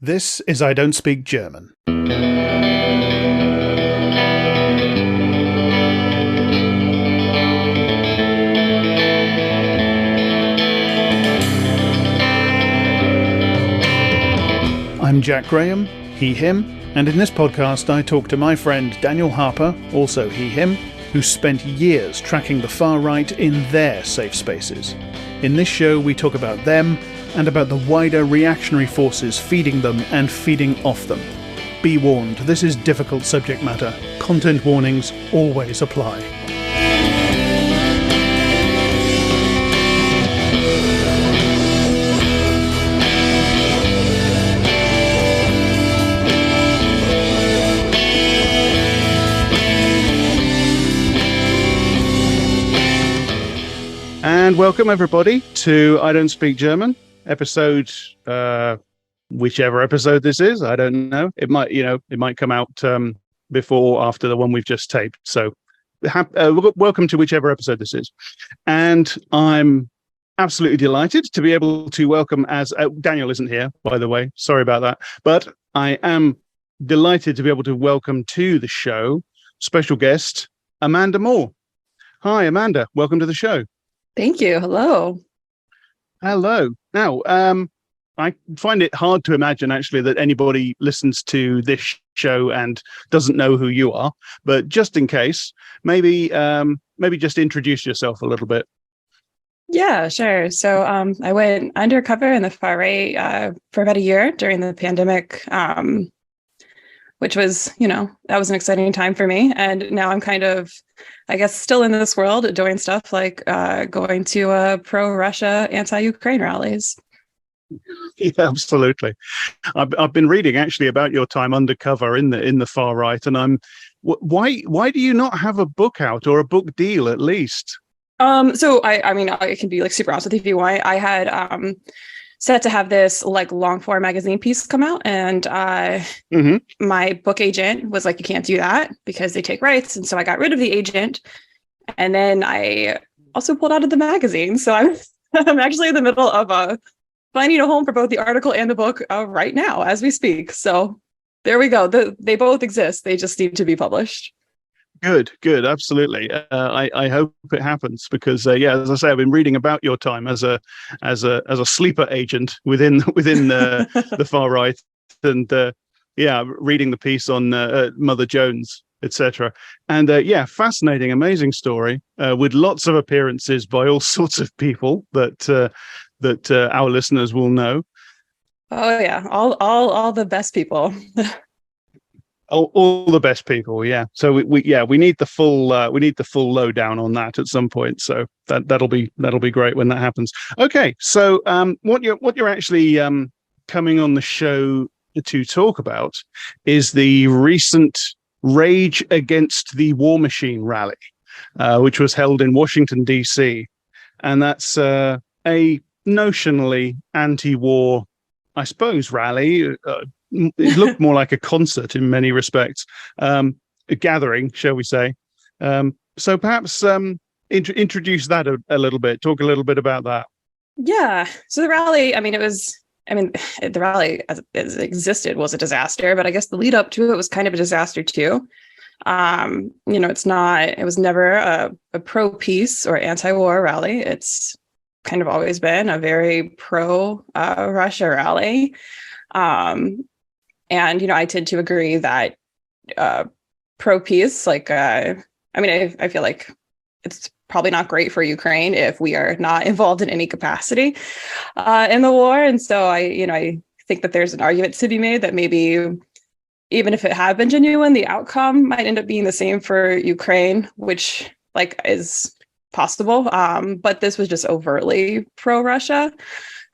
This is I Don't Speak German. I'm Jack Graham, he, him, and in this podcast I talk to my friend Daniel Harper, also he, him, who spent years tracking the far right in their safe spaces. In this show we talk about them and about the wider reactionary forces feeding them and feeding off them. Be warned, this is difficult subject matter. Content warnings always apply. And welcome everybody to I Don't Speak German, episode, whichever episode this is, I don't know. It might come out before or after the one we've just taped. So welcome to whichever episode this is. And I'm absolutely delighted to be able to welcome Daniel isn't here, by the way. Sorry about that. But I am delighted to be able to welcome to the show special guest, Amanda Moore. Hi, Amanda. Welcome to the show. Thank you. Hello. Hello. Now, I find it hard to imagine actually that anybody listens to this show and doesn't know who you are. But just in case, maybe just introduce yourself a little bit. Yeah, sure. So I went undercover in the far right for about a year during the pandemic, which was, that was an exciting time for me. And now I'm kind of, I guess, still in this world doing stuff like going to pro-Russia, anti-Ukraine rallies. Yeah, absolutely. I've been reading actually about your time undercover in the far right, and why do you not have a book out or a book deal at least? So I mean, I can be like super honest with you if you want. I had set to have this like long form magazine piece come out, and my book agent was like, you can't do that because they take rights. And so I got rid of the agent, and then I also pulled out of the magazine. So I'm actually in the middle of finding a home for both the article and the book right now as we speak. So there we go. They both exist. They just need to be published. Good, absolutely. I hope it happens because, as I say, I've been reading about your time as a sleeper agent within the far right, and reading the piece on Mother Jones, etc. And fascinating, amazing story with lots of appearances by all sorts of people that our listeners will know. Oh yeah, all the best people. All the best people, yeah. So we need the full lowdown on that at some point. So that'll be great when that happens. Okay, so what you're actually coming on the show to talk about is the recent Rage Against the War Machine rally, which was held in Washington D.C., and that's a notionally anti-war, I suppose, rally. It looked more like a concert in many respects, a gathering, shall we say. So perhaps introduce that a little bit, talk a little bit about that. Yeah. So the rally, the rally as it existed was a disaster, but I guess the lead up to it was kind of a disaster too. It was never a pro-peace or anti-war rally. It's kind of always been a very pro-Russia rally. And, I tend to agree that pro-peace, I feel like it's probably not great for Ukraine if we are not involved in any capacity in the war. And so I think that there's an argument to be made that maybe even if it had been genuine, the outcome might end up being the same for Ukraine, which is possible. But this was just overtly pro-Russia.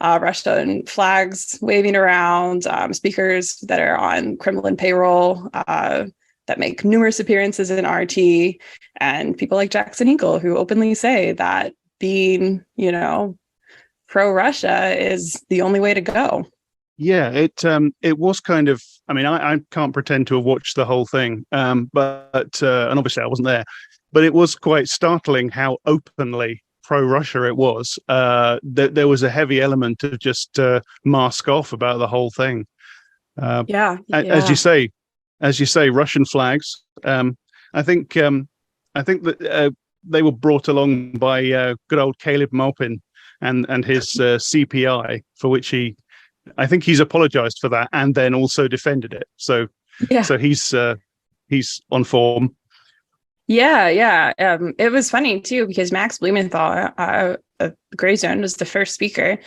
Russian flags waving around, speakers that are on Kremlin payroll that make numerous appearances in RT, and people like Jackson Hinkle who openly say that being, pro-Russia is the only way to go. Yeah, it was kind of. I can't pretend to have watched the whole thing, but and obviously I wasn't there, but it was quite startling how openly pro-Russia it was. There was a heavy element of just mask off about the whole thing. Yeah, as you yeah. say, Russian flags. I think that they were brought along by good old Caleb Maupin and his CPI, for which I think he's apologized for that and then also defended it. So Yeah. he's on form. Yeah, yeah. It was funny too because Max Blumenthal, Grayzone, was the first speaker,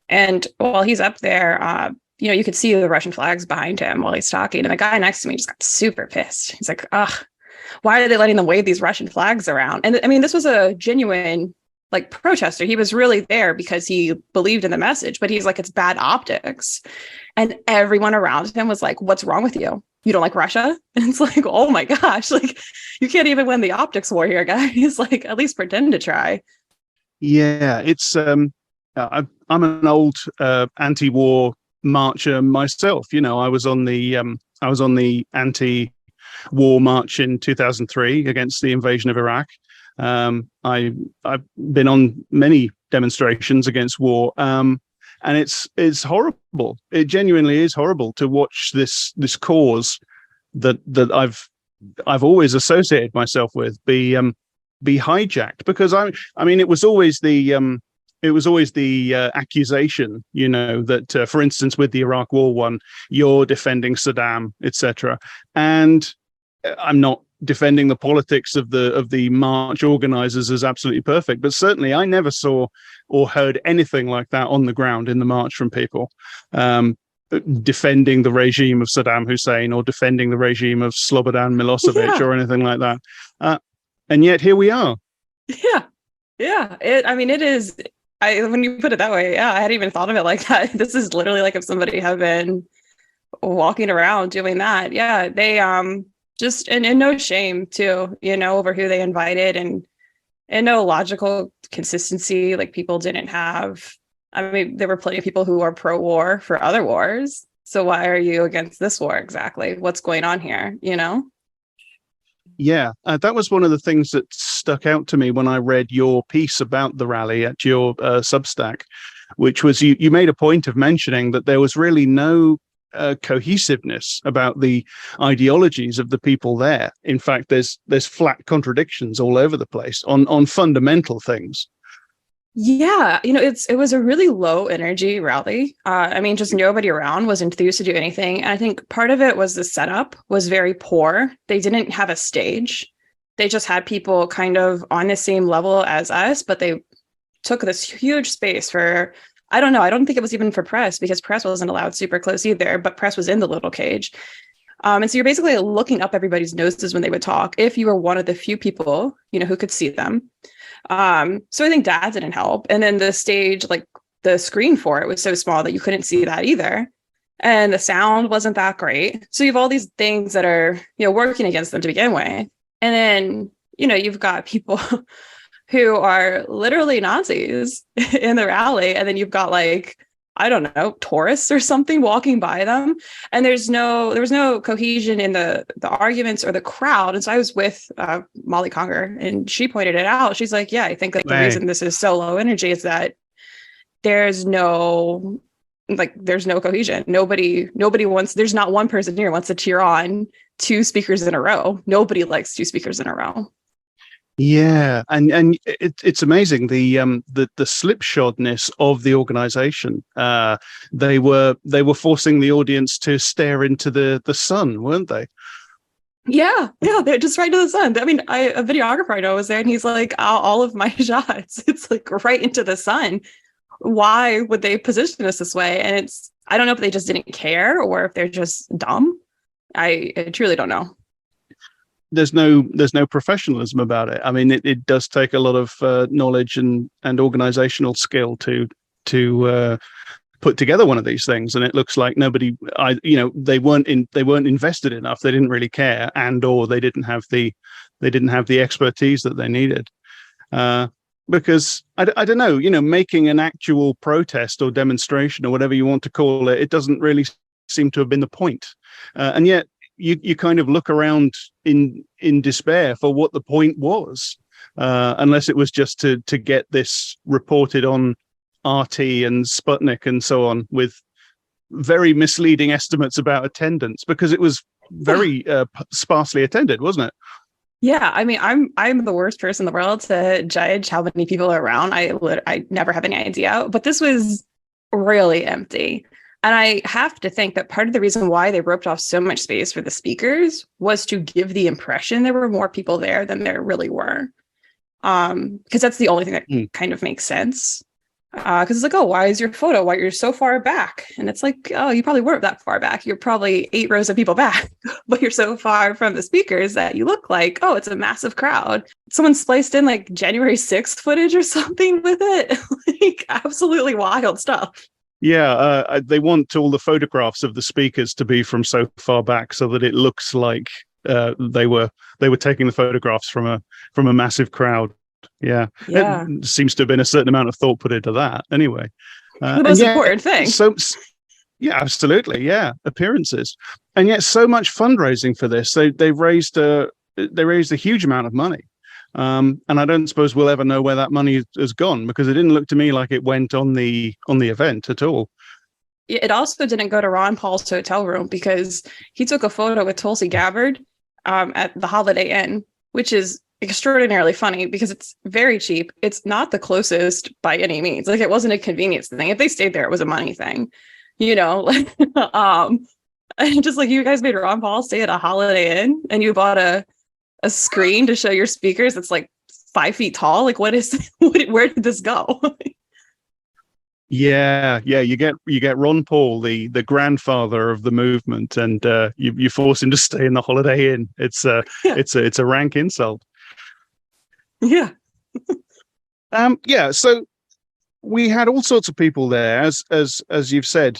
and while he's up there, you could see the Russian flags behind him while he's talking, and the guy next to me just got super pissed. He's like, "Ugh, why are they letting them wave these Russian flags around?" And I mean, this was a genuine like protester. He was really there because he believed in the message, but he's like, it's bad optics. And everyone around him was like, what's wrong with you? You don't like Russia? And it's like, oh my gosh, like you can't even win the optics war here, guys. Like at least pretend to try. Yeah, it's I'm an old anti-war marcher myself. I was on the anti-war march in 2003 against the invasion of Iraq. I've been on many demonstrations against war, and it's horrible. It genuinely is horrible to watch this cause that I've always associated myself with be hijacked, because I mean it was always the accusation, that for instance with the Iraq War one, you're defending Saddam, etc. And I'm not defending the politics of the march organizers as absolutely perfect, but certainly I never saw or heard anything like that on the ground in the march from people defending the regime of Saddam Hussein or defending the regime of Slobodan Milosevic or anything like that. And yet here we are. Yeah. Yeah. It is. When you put it that way, yeah, I hadn't even thought of it like that. This is literally like if somebody had been walking around doing that. Yeah. They, just and no shame too, over who they invited and no logical consistency. Like people didn't have, there were plenty of people who are pro-war for other wars. So why are you against this war exactly? What's going on here, Yeah, that was one of the things that stuck out to me when I read your piece about the rally at your Substack, which was you made a point of mentioning that there was really no cohesiveness about the ideologies of the people there. In fact, there's flat contradictions all over the place on fundamental things. Yeah, it was a really low energy rally. Just nobody around was enthused to do anything. And I think part of it was the setup was very poor. They didn't have a stage. They just had people kind of on the same level as us, but they took this huge space for, I don't know, I don't think it was even for press because press wasn't allowed super close either, but press was in the little cage. And so you're basically looking up everybody's noses when they would talk, if you were one of the few people, who could see them. So I think that didn't help. And then the stage, like the screen for it was so small that you couldn't see that either. And the sound wasn't that great. So you have all these things that are, working against them to begin with. And then, you've got people who are literally Nazis in the rally. And then you've got like, I don't know, tourists or something walking by them. And there was no cohesion in the arguments or the crowd. And so I was with Molly Conger and she pointed it out. She's like, yeah, I think like the reason this is so low energy is that there's no cohesion. Nobody wants, there's not one person here wants to cheer on two speakers in a row. Nobody likes two speakers in a row. Yeah, and it's amazing the slipshodness of the organization. They were forcing the audience to stare into the sun, weren't they? Yeah, they're just right to the sun. I mean, a videographer I know was there, and he's like, all of my shots, it's like right into the sun. Why would they position us this way? And I don't know if they just didn't care or if they're just dumb. I truly don't know. There's no professionalism about it. I mean, it does take a lot of knowledge and organizational skill to put together one of these things, and it looks like nobody, they weren't invested enough. They didn't really care, or they didn't have the expertise that they needed. Because I don't know, making an actual protest or demonstration or whatever you want to call it, it doesn't really seem to have been the point, and yet. You kind of look around in despair for what the point was, unless it was just to get this reported on RT and Sputnik and so on with very misleading estimates about attendance because it was very sparsely attended, wasn't it? Yeah, I mean, I'm the worst person in the world to judge how many people are around. I never have any idea, but this was really empty. And I have to think that part of the reason why they roped off so much space for the speakers was to give the impression there were more people there than there really were. Because that's the only thing that kind of makes sense. Because it's like, oh, why is your photo? Why you're so far back? And it's like, oh, you probably weren't that far back. You're probably 8 rows of people back, but you're so far from the speakers that you look like, oh, it's a massive crowd. Someone spliced in like January 6th footage or something with it. Like absolutely wild stuff. Yeah, they want all the photographs of the speakers to be from so far back so that it looks like they were taking the photographs from a massive crowd. Yeah. It seems to have been a certain amount of thought put into that anyway. The most important thing. So yeah, absolutely. Yeah. Appearances. And yet so much fundraising for this. They raised a huge amount of money. And I don't suppose we'll ever know where that money has gone because it didn't look to me like it went on the event at all. It also didn't go to Ron Paul's hotel room because he took a photo with Tulsi Gabbard at the Holiday Inn, which is extraordinarily funny because it's very cheap. It's not the closest by any means. Like it wasn't a convenience thing. If they stayed there, it was a money thing, you know. And just like you guys made Ron Paul stay at a Holiday Inn and you bought a screen to show your speakers that's like 5 feet tall. Like what is where did this go? Yeah, you get Ron Paul, the grandfather of the movement, and you force him to stay in the Holiday Inn. It's a rank insult. Yeah. So we had all sorts of people there, as you've said,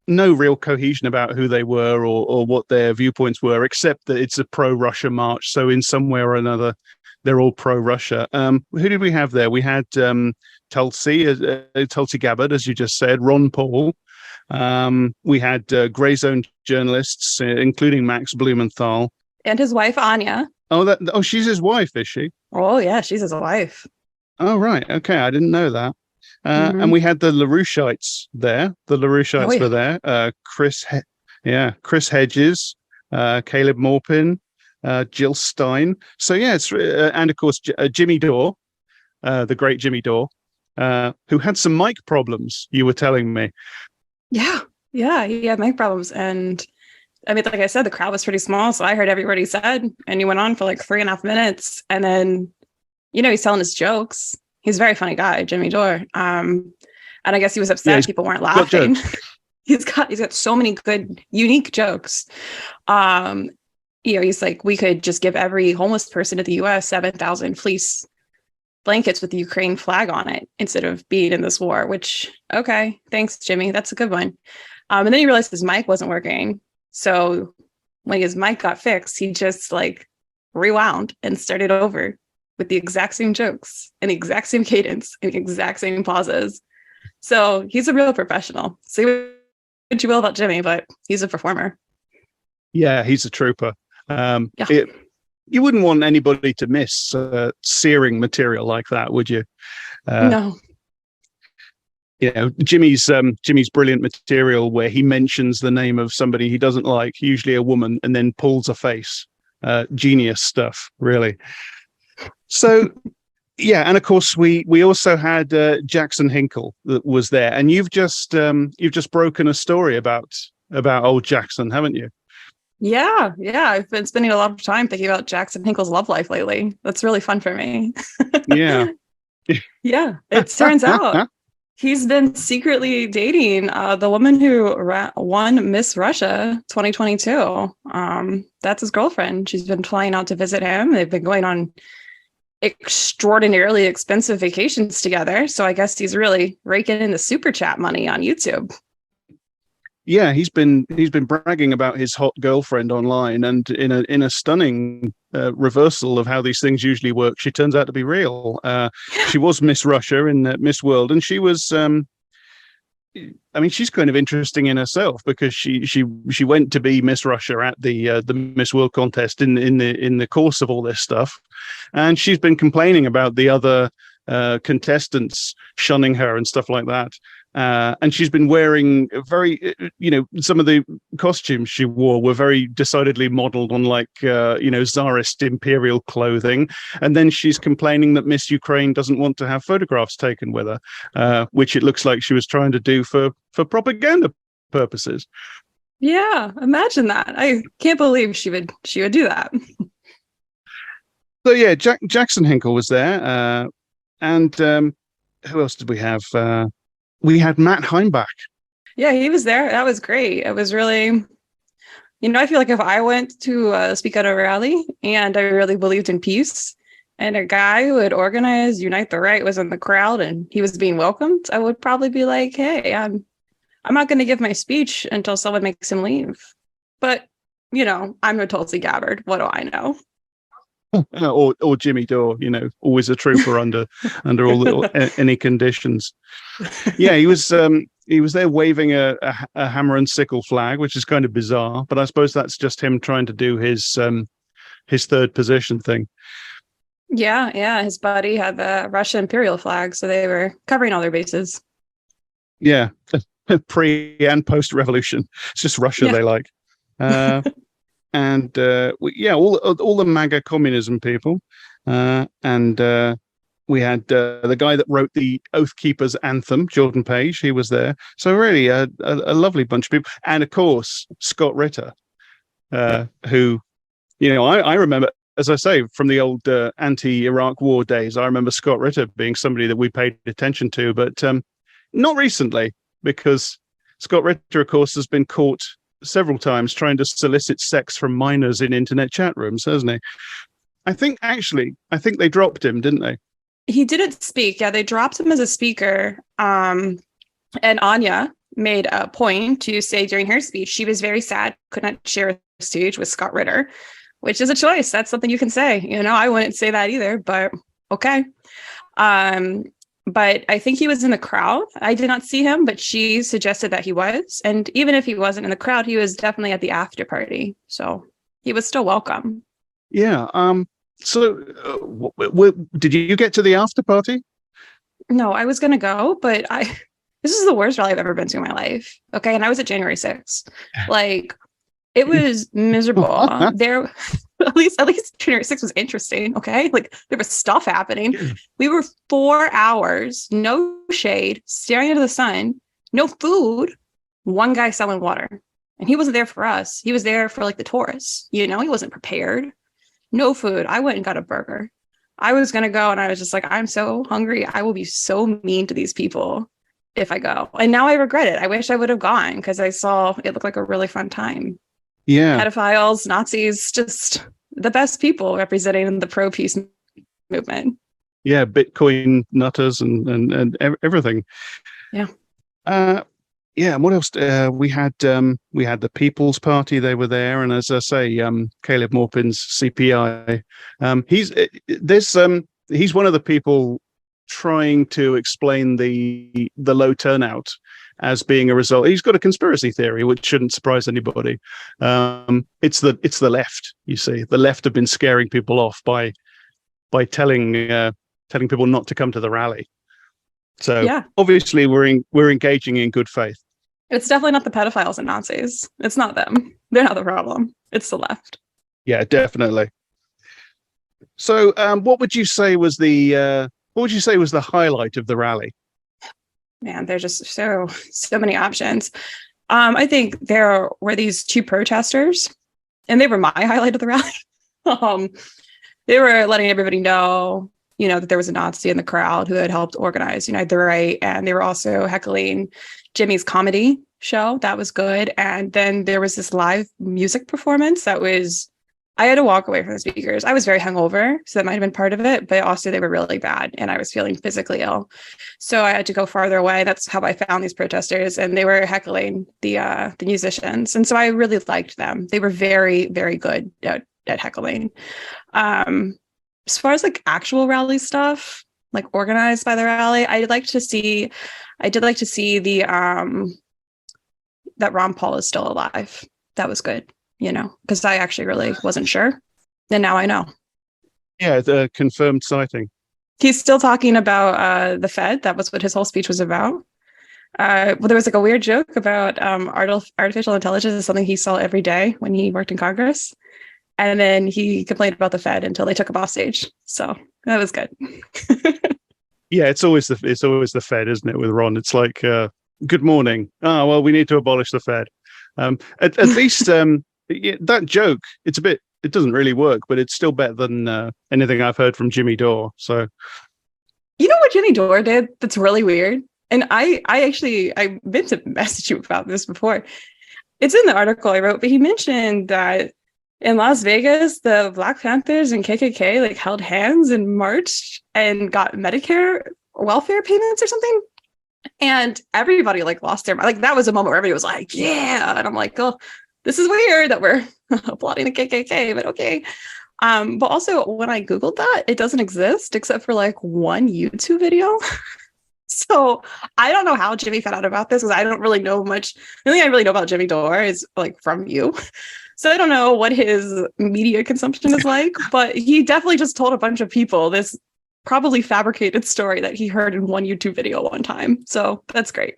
no real cohesion about who they were or what their viewpoints were, except that it's a pro-Russia march. So in some way or another, they're all pro-Russia. Who did we have there? We had Tulsi Gabbard, as you just said, Ron Paul. We had Grayzone journalists, including Max Blumenthal. And his wife, Anya. Oh, she's his wife, is she? Oh, yeah, she's his wife. Oh, right. Okay, I didn't know that. And we had the Larouchites there. The Larouchites were there. Chris Hedges, Caleb Maupin, Jill Stein. So, yeah, and of course, Jimmy Dore, the great Jimmy Dore, who had some mic problems, you were telling me. Yeah, he had mic problems. And I mean, like I said, the crowd was pretty small, so I heard every word he said, and he went on for like 3.5 minutes. And then, he's telling his jokes. He's a very funny guy, Jimmy Dore. And I guess he was upset people weren't laughing. He's got so many good, unique jokes. He's like, we could just give every homeless person in the U.S. 7,000 fleece blankets with the Ukraine flag on it instead of being in this war, which, okay, thanks, Jimmy. That's a good one. And then he realized his mic wasn't working. So when his mic got fixed, he just like rewound and started over with the exact same jokes and the exact same cadence and the exact same pauses. So he's a real professional. Say what you will about Jimmy, but he's a performer. Yeah, he's a trooper. You wouldn't want anybody to miss searing material like that, would you? No. Jimmy's brilliant material where he mentions the name of somebody he doesn't like, usually a woman, and then pulls a face. Genius stuff, really. So, yeah, and of course we also had Jackson Hinkle that was there, and you've just broken a story about old Jackson, haven't you? Yeah. I've been spending a lot of time thinking about Jackson Hinkle's love life lately. That's really fun for me. Yeah. Yeah. It turns out he's been secretly dating the woman who won Miss Russia 2022. That's his girlfriend. She's been flying out to visit him. They've been going on extraordinarily expensive vacations together. So I guess he's really raking in the super chat money on YouTube. Yeah, he's been bragging about his hot girlfriend online, and in a stunning reversal of how these things usually work, she turns out to be real. She was Miss Russia in Miss World, and she was. She's kind of interesting in herself because she went to be Miss Russia at the Miss World contest in the course of all this stuff, and she's been complaining about the other contestants shunning her and stuff like that. And she's been wearing some of the costumes she wore were very decidedly modeled on Tsarist imperial clothing. And then she's complaining that Miss Ukraine doesn't want to have photographs taken with her, which it looks like she was trying to do for propaganda purposes. Yeah, imagine that. I can't believe she would do that. So yeah, Jackson Hinkle was there. And who else did we have? We had Matt Heimbach. Yeah, he was there. That was great. It was really, I feel like if I went to speak at a rally and I really believed in peace and a guy who had organized Unite the Right was in the crowd and he was being welcomed, I would probably be like, hey, I'm not going to give my speech until someone makes him leave. But, I'm no Tulsi Gabbard. What do I know? or Jimmy Dore, always a trooper under any conditions. Yeah, he was there waving a hammer and sickle flag, which is kind of bizarre, but I suppose that's just him trying to do his third position thing. Yeah, his buddy had the Russian imperial flag, so they were covering all their bases. Yeah, pre and post revolution. It's just Russia they like. And all the MAGA communism people, and we had the guy that wrote the Oath Keepers anthem, Jordan Page. He was there, so really a lovely bunch of people, and of course Scott Ritter, who, I remember, as I say, from the old anti-Iraq war days. I remember Scott Ritter being somebody that we paid attention to, but not recently, because Scott Ritter, of course, has been caught several times trying to solicit sex from minors in internet chat rooms, hasn't he? I think they dropped him, didn't they? He didn't speak. Yeah, they dropped him as a speaker. And Anya made a point to say during her speech she was very sad, could not share a stage with Scott Ritter, which is a choice. That's something you can say. I wouldn't say that either, but okay. But I think he was in the crowd. I did not see him, but she suggested that he was. And even if he wasn't in the crowd, he was definitely at the after party. So he was still welcome. Yeah. So did you get to the after party? No, I was going to go, but this is the worst rally I've ever been to in my life. Okay. And I was at January 6th. It was miserable. There, at least January 6th was interesting. Okay. There was stuff happening. We were 4 hours, no shade, staring into the sun, no food, one guy selling water. And he wasn't there for us. He was there for the tourists. He wasn't prepared. No food. I went and got a burger. I was going to go and I was just like, I'm so hungry. I will be so mean to these people if I go. And now I regret it. I wish I would have gone because I saw it looked like a really fun time. Yeah. Pedophiles, Nazis, just the best people representing the pro-peace movement. Yeah, Bitcoin nutters and everything. Yeah. And what else? We had the People's Party. They were there, and as I say, Caleb Maupin's CPI. He's one of the people trying to explain the low turnout as being a result. He's got a conspiracy theory, which shouldn't surprise anybody. It's the left. You see, the left have been scaring people off by telling people not to come to the rally. So yeah. Obviously we're engaging in good faith. It's definitely not the pedophiles and Nazis. It's not them. They're not the problem. It's the left. Yeah, definitely. So what would you say was the highlight of the rally? Man, there's just so many options. I think there were these two protesters, and they were my highlight of the rally. They were letting everybody know, that there was a Nazi in the crowd who had helped organize Unite the Right, and they were also heckling Jimmy's comedy show. That was good. And then there was this live music performance that was, I had to walk away from the speakers. I was very hungover, so that might have been part of it, but also they were really bad and I was feeling physically ill. So I had to go farther away. That's how I found these protesters, and they were heckling the musicians. And so I really liked them. They were very, very good at heckling. As far as actual rally stuff, organized by the rally, I did like to see the that Ron Paul is still alive. That was good. Because I actually really wasn't sure. And now I know. Yeah, the confirmed sighting. He's still talking about the Fed. That was what his whole speech was about. Well, there was like a weird joke about artificial intelligence is something he saw every day when he worked in Congress. And then he complained about the Fed until they took him off stage. So that was good. Yeah, it's always the Fed, isn't it? With Ron, it's like, good morning. Oh, well, we need to abolish the Fed. At least that joke, it doesn't really work, but it's still better than anything I've heard from Jimmy Dore. So, you know what Jimmy Dore did? That's really weird. And I meant to message you about this before. It's in the article I wrote, but he mentioned that in Las Vegas, the Black Panthers and KKK like held hands and marched and got Medicare welfare payments or something. And everybody like lost their mind. Like that was a moment where everybody was like, yeah. And I'm like, oh, this is weird that we're applauding the KKK, but okay. But also when I Googled that, it doesn't exist except for like one YouTube video. So I don't know how Jimmy found out about this because I don't really know much. The only thing I really know about Jimmy Dore is like from you. So I don't know what his media consumption is like, but he definitely just told a bunch of people this probably fabricated story that he heard in one YouTube video one time. So that's great.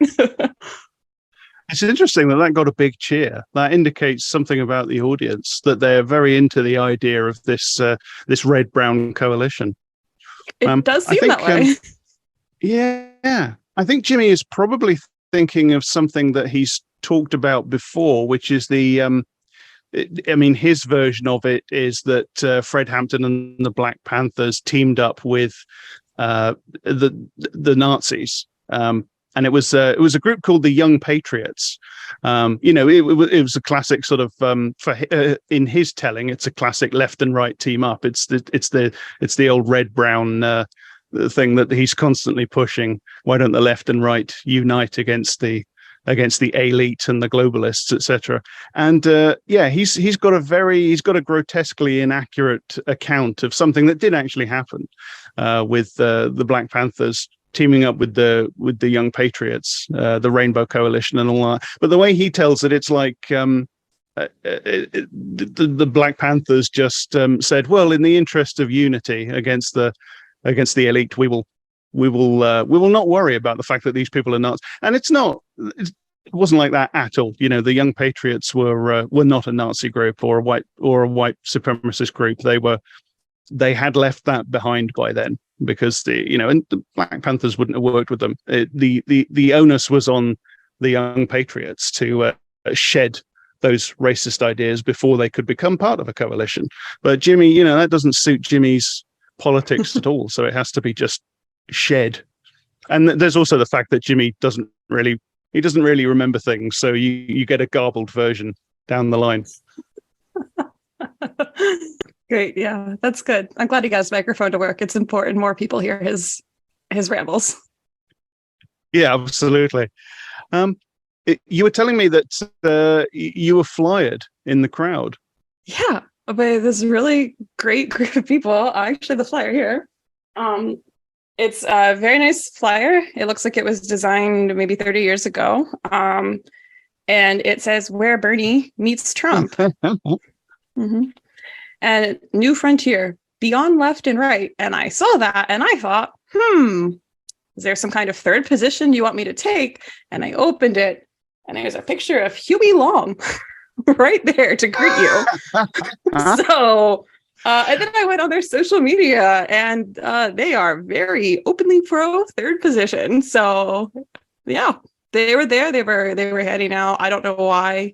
It's interesting that got a big cheer. That indicates something about the audience, that they're very into the idea of this red-brown coalition. It does seem that way. Yeah. I think Jimmy is probably thinking of something that he's talked about before, which is his version of it is that Fred Hampton and the Black Panthers teamed up with the Nazis. And it was a group called the Young Patriots. It was a classic sort of in his telling, it's a classic left and right team up. It's the old red-brown thing that he's constantly pushing. Why don't the left and right unite against the elite and the globalists, etc. And he's got a grotesquely inaccurate account of something that did actually happen with the Black Panthers teaming up with the Young Patriots, the Rainbow Coalition, and all that. But the way he tells it, it's like the Black Panthers just said, "Well, in the interest of unity against the elite, we will not worry about the fact that these people are nuts." And it wasn't like that at all. The Young Patriots were not a Nazi group or a white supremacist group. They had left that behind by then, because and the Black Panthers wouldn't have worked with them. The onus was on the Young Patriots to shed those racist ideas before they could become part of a coalition. But Jimmy, that doesn't suit Jimmy's politics at all. So it has to be just shed. And there's also the fact that Jimmy doesn't really remember things. So you get a garbled version down the line. Great. Yeah, that's good. I'm glad he got his microphone to work. It's important more people hear his rambles. Yeah, absolutely. You were telling me that you were flyered in the crowd. Yeah, by this really great group of people. Actually, the flyer here. It's a very nice flyer. It looks like it was designed maybe 30 years ago. And it says, "Where Bernie meets Trump." Mm-hmm. And "New frontier, beyond left and right." And I saw that and I thought, is there some kind of third position you want me to take? And I opened it and there's a picture of Huey Long right there to greet you. So, and then I went on their social media and they are very openly pro third position. So yeah, they were there. They were heading out. I don't know why.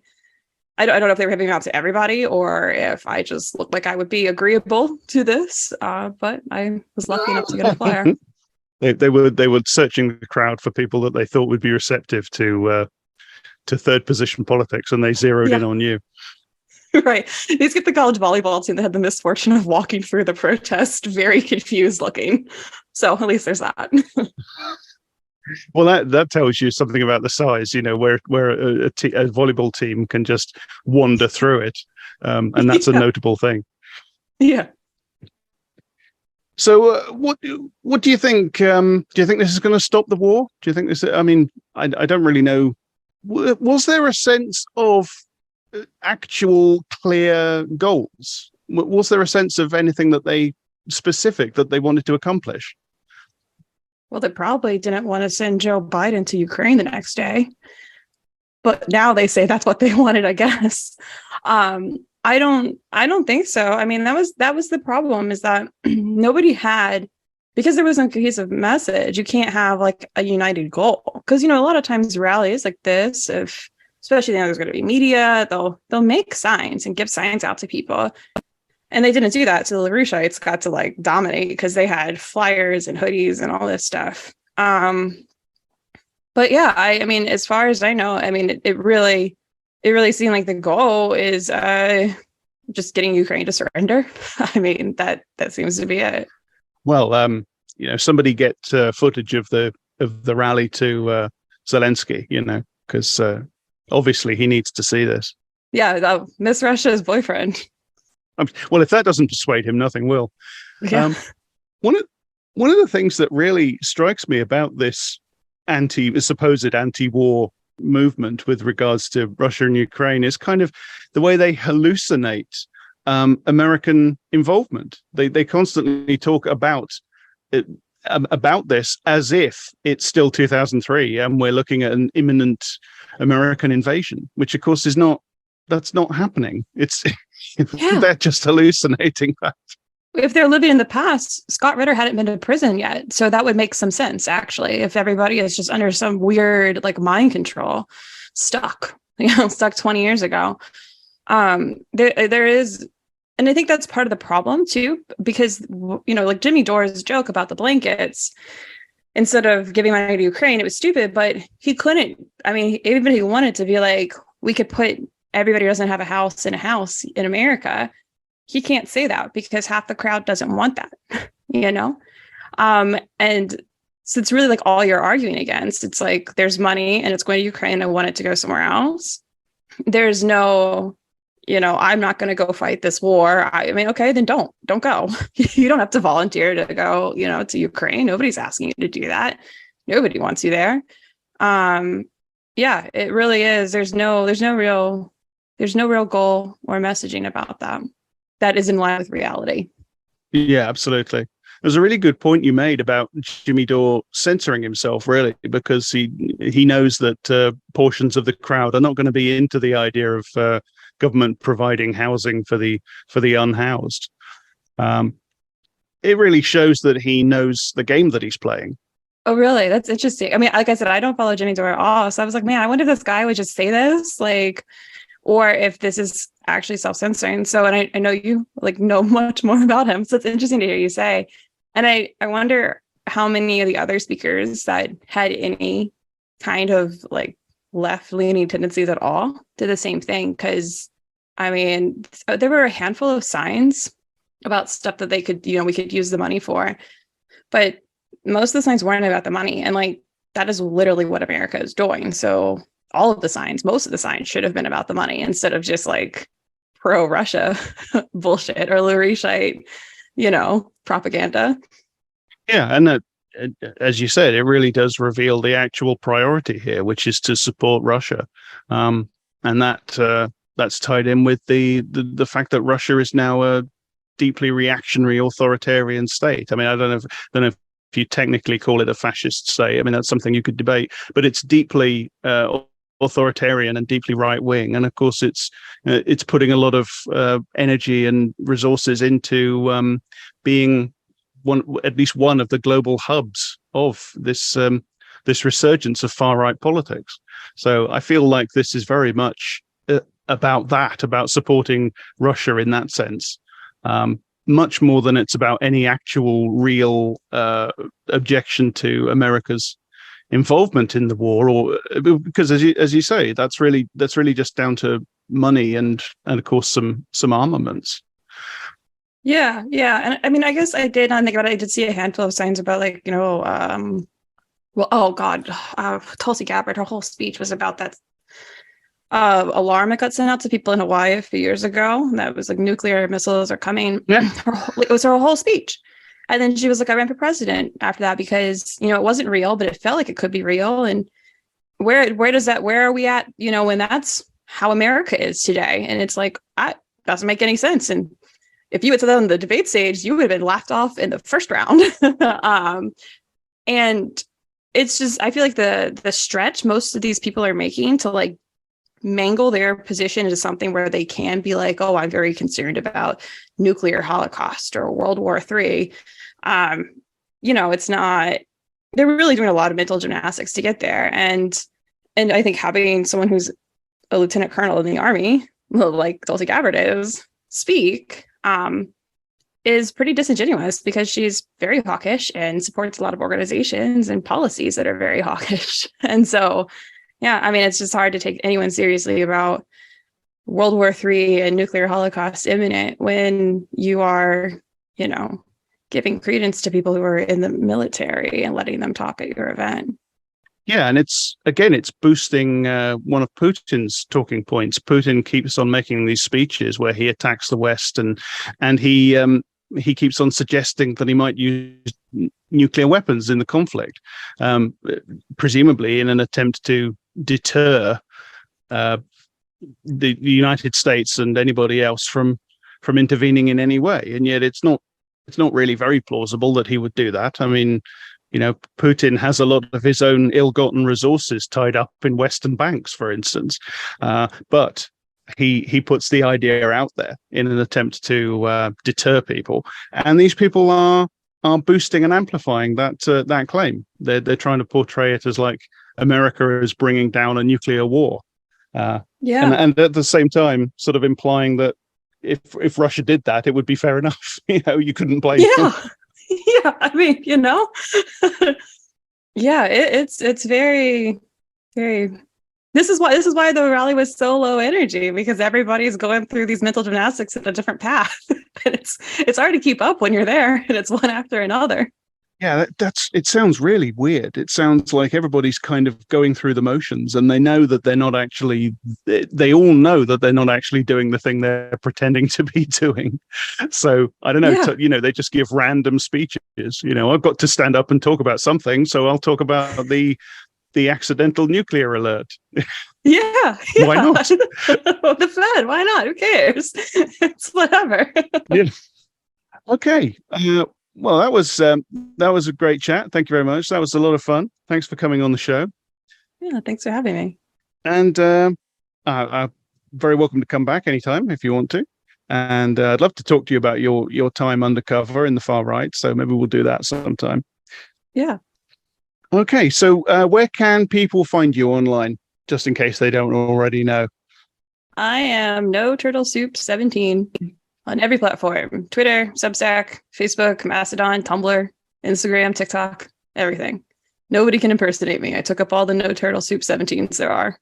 I don't know if they were handing out to everybody or if I just looked like I would be agreeable to this, but I was lucky enough to get a flyer. They were searching the crowd for people that they thought would be receptive to third position politics, and they zeroed in on you. Right. They skipped the college volleyball team that had the misfortune of walking through the protest very confused looking. So at least there's that. Well, that tells you something about the size, where a volleyball team can just wander through it, and that's a notable thing. Yeah. So, what do you think? Do you think this is going to stop the war? Do you think this? I mean, I don't really know. Was there a sense of actual clear goals? Was there a sense of anything specific that they wanted to accomplish? Well, they probably didn't want to send Joe Biden to Ukraine the next day, but now they say that's what they wanted, I guess. I don't think so. I mean, that was the problem, is that nobody had, because there wasn't a cohesive message. You can't have like a united goal, because, you know, a lot of times rallies like this, if especially there's going to be media, they'll make signs and give signs out to people. And they didn't do that. So the Larouchites got to like dominate because they had flyers and hoodies and all this stuff. But yeah, I mean, as far as I know, I mean, it really seemed like the goal is just getting Ukraine to surrender. I mean, that seems to be it. Well, you know, somebody get footage of the rally to Zelensky, you know, because obviously he needs to see this. Yeah, Miss Russia's boyfriend. Well, if that doesn't persuade him, nothing will. Yeah. One of the things that really strikes me about this supposed anti-war movement with regards to Russia and Ukraine is kind of the way they hallucinate American involvement. They constantly talk about this as if it's still 2003 and we're looking at an imminent American invasion, which of course that's not happening. It's they're just hallucinating that. If they're living in the past, Scott Ritter hadn't been to prison yet. So that would make some sense, actually, if everybody is just under some weird like mind control, stuck 20 years ago. There is, and I think that's part of the problem too, because, you know, like Jimmy Dore's joke about the blankets, instead of giving money to Ukraine, it was stupid, but he couldn't. I mean, even if he wanted to be like, we could put everybody who doesn't have a house in America. He can't say that because half the crowd doesn't want that, you know? And so it's really like all you're arguing against. It's like, there's money and it's going to Ukraine. I want it to go somewhere else. There's no, you know, I'm not going to go fight this war. I mean, okay, then don't go. You don't have to volunteer to go, you know, to Ukraine. Nobody's asking you to do that. Nobody wants you there. Yeah, it really is. There's no real goal or messaging about that that is in line with reality. Yeah, absolutely. There's a really good point you made about Jimmy Dore censoring himself, really, because he knows that portions of the crowd are not going to be into the idea of government providing housing for the unhoused. It really shows that he knows the game that he's playing. Oh, really? That's interesting. I mean, like I said, I don't follow Jimmy Dore at all. So I was like, man, I wonder if this guy would just say this, like, or if this is actually self-censoring. So, and I know you like know much more about him. So it's interesting to hear you say. And I wonder how many of the other speakers that had any kind of like left-leaning tendencies at all did the same thing. Because, I mean, there were a handful of signs about stuff that they could, you know, we could use the money for. But most of the signs weren't about the money. And like, that is literally what America is doing. So most of the signs should have been about the money instead of just like pro-Russia bullshit or Larouchite, you know, propaganda. Yeah. And as you said, it really does reveal the actual priority here, which is to support Russia. And that's tied in with the fact that Russia is now a deeply reactionary authoritarian state. I mean, I don't know if you technically call it a fascist state. I mean, that's something you could debate, but it's deeply authoritarian and deeply right wing, and of course, it's putting a lot of energy and resources into being at least one of the global hubs of this resurgence of far right politics. So I feel like this is very much about supporting Russia in that sense. Much more than it's about any actual real objection to America's involvement in the war, or because as you say, that's really just down to money and of course some armaments. Yeah. And I mean, I guess I did not think about it. I did see a handful of signs about like, you know, well, oh God, Tulsi Gabbard, her whole speech was about that alarm that got sent out to people in Hawaii a few years ago. That was like nuclear missiles are coming. Yeah. It was her whole speech. And then she was like, I ran for president after that because, you know, it wasn't real, but it felt like it could be real. And where are we at, you know, when that's how America is today? And it's like, that doesn't make any sense. And if you had said that on the debate stage, you would have been laughed off in the first round. And it's just, I feel like the stretch most of these people are making to like mangle their position into something where they can be like, oh, I'm very concerned about nuclear holocaust or World War III. It's not, they're really doing a lot of mental gymnastics to get there. And I think having someone who's a lieutenant colonel in the army, like Tulsi Gabbard speak, is pretty disingenuous because she's very hawkish and supports a lot of organizations and policies that are very hawkish. And so, yeah, I mean, it's just hard to take anyone seriously about World War III and nuclear holocaust imminent when you are, giving credence to people who are in the military and letting them talk at your event. Yeah, and it's boosting one of Putin's talking points. Putin keeps on making these speeches where he attacks the West, and he keeps on suggesting that he might use nuclear weapons in the conflict, presumably in an attempt to deter the United States and anybody else from intervening in any way. And yet, it's not really very plausible that he would do that. I mean, Putin has a lot of his own ill-gotten resources tied up in Western banks, for instance, but he puts the idea out there in an attempt to deter people, and these people are boosting and amplifying that claim. They're trying to portray it as like America is bringing down a nuclear war, and at the same time, sort of implying that if Russia did that, it would be fair enough. You couldn't blame them. Yeah, I mean, yeah, it's very, very. This is why the rally was so low energy, because everybody's going through these mental gymnastics at a different path, and it's hard to keep up when you're there, and it's one after another. Yeah, it sounds really weird. It sounds like everybody's kind of going through the motions, and they know that they're not actually. They all know that they're not actually doing the thing they're pretending to be doing. So I don't know. Yeah. They just give random speeches. I've got to stand up and talk about something, so I'll talk about the accidental nuclear alert. Yeah. Why not? The Fed. Why not? Who cares? It's whatever. Yeah. Okay. Well, that was a great chat. Thank you very much. That was a lot of fun. Thanks for coming on the show. Yeah, thanks for having me. And very welcome to come back anytime if you want to. And I'd love to talk to you about your time undercover in the far right. So maybe we'll do that sometime. Yeah. Okay. So where can people find you online, just in case they don't already know? I am No Turtle Soup 17 on every platform: Twitter, Substack, Facebook, Mastodon, Tumblr, Instagram, TikTok, everything. Nobody can impersonate me. I took up all the No Turtle Soup 17s there are.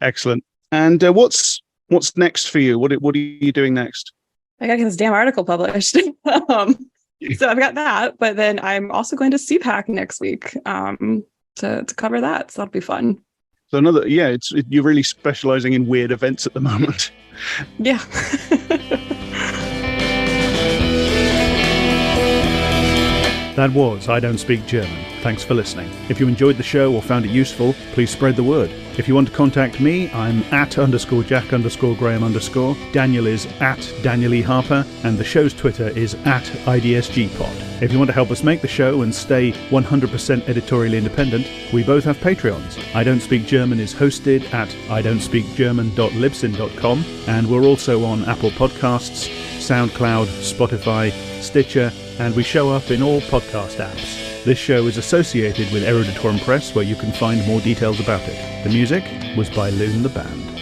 Excellent. And what's next for you? What are you doing next? I gotta get this damn article published. So I've got that, but then I'm also going to CPAC next week to cover that. So that'll be fun. So you're really specializing in weird events at the moment. Yeah. That was I Don't Speak German. Thanks for listening. If you enjoyed the show or found it useful, please spread the word. If you want to contact me, I'm @_Jack_Graham_. Daniel is @Daniel E. Harper, and the show's Twitter is @IDSGpod. If you want to help us make the show and stay 100% editorially independent, we both have Patreons. I Don't Speak German is hosted at idon'tspeakgerman.libsyn.com, and we're also on Apple Podcasts, SoundCloud, Spotify, Stitcher, and we show up in all podcast apps. This show is associated with Eruditorum Press, where you can find more details about it. The music was by Loon the Band.